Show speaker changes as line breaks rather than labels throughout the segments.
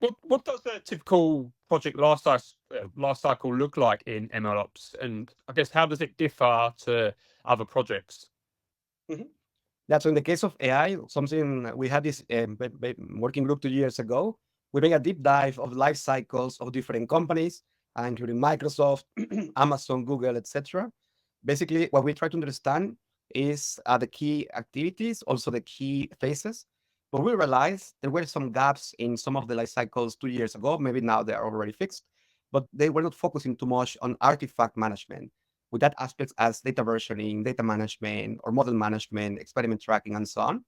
What does a typical project life cycle look like in MLOps? And I guess how does it differ to other projects?
Mhm. Yeah, so in the case of AI, something we had this working group 2 years ago. We made a deep dive of life cycles of different companies, including Microsoft, Amazon, Google, etc. Basically, what we try to understand is the key activities, also the key phases. But we realized there were some gaps in some of the life cycles 2 years ago. Maybe now they are already fixed, but they were not focusing too much on artifact management with that aspects as data versioning, data management, or model management, experiment tracking, and so on.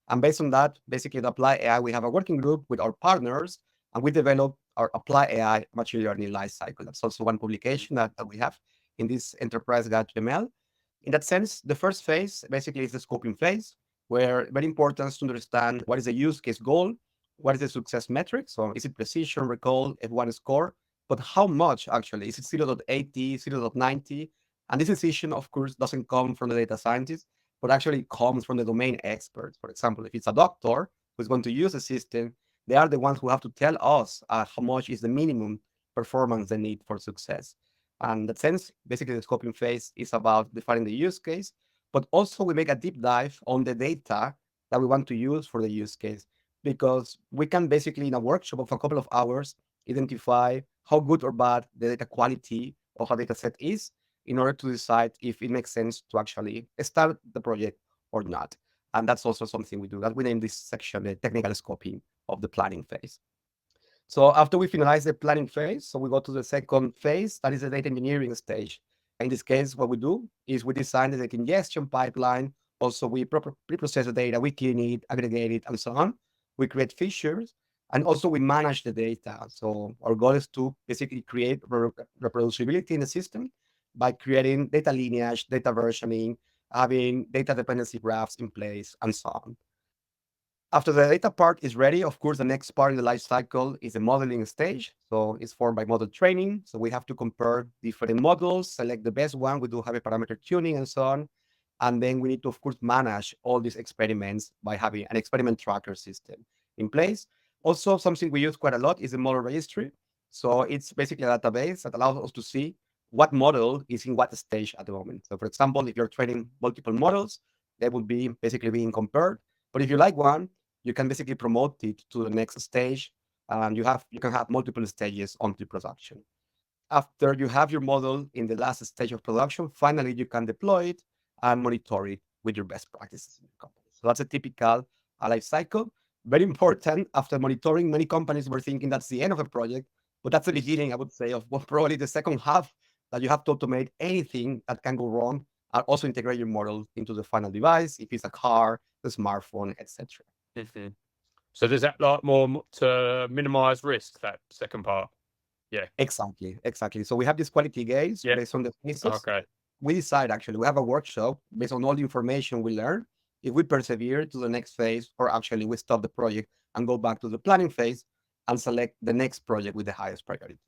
And based on that, basically at Apply AI, we have a working group with our partners, and we develop our Apply AI machine learning lifecycle. That's also one publication that we have in this enterprise guide to ML. In that sense, the first phase basically is the scoping phase, where very important to understand what is the use case goal, what is the success metric. So is it precision, recall, F1 score, but how much actually? Is it 0.80, 0.90? And this decision, of course, doesn't come from the data scientist, but actually comes from the domain experts. For example, if it's a doctor who's going to use the system, they are the ones who have to tell us how much is the minimum performance they need for success. And in that sense, basically the scoping phase is about defining the use case, but also we make a deep dive on the data that we want to use for the use case, because we can basically in a workshop of a couple of hours identify how good or bad the data quality of a data set is in order to decide if it makes sense to actually start the project or not. And that's also something we do that we name this section the technical scoping of the planning phase. So after we finalize the planning phase, so we go to the second phase, that is the data engineering stage. In this case, what we do is we design the data ingestion pipeline. Also, we pre-process the data, we clean it, aggregate it, and so on. We create features, and also we manage the data. So our goal is to basically create reproducibility in the system by creating data lineage, data versioning, having data dependency graphs in place, and so on. After the data part is ready, of course, the next part in the life cycle is the modeling stage. So it's formed by model training. So we have to compare different models, select the best one. We do have a parameter tuning and so on. And then we need to, of course, manage all these experiments by having an experiment tracker system in place. Also, something we use quite a lot is the model registry. So it's basically a database that allows us to see what model is in what stage at the moment. So, for example, if you're training multiple models, they will be basically being compared. But if you like one, you can basically promote it to the next stage, and you can have multiple stages onto production. After you have your model in the last stage of production, finally you can deploy it and monitor it with your best practices in your company. So that's a typical life cycle. Very important. After monitoring, many companies were thinking that's the end of a project, but that's the beginning, I would say, of what probably the second half, that you have to automate anything that can go wrong and also integrate your model into the final device, if it's a car, the smartphone, etc.
Mhm. So does that like to minimize risk, that second part? Yeah.
Exactly, exactly. So we have these quality gates
Yeah.
based on the phases.
Okay.
We decide actually, we have a workshop based on all the information we learn, if we persevere to the next phase, or actually we stop the project and go back to the planning phase and select the next project with the highest priority.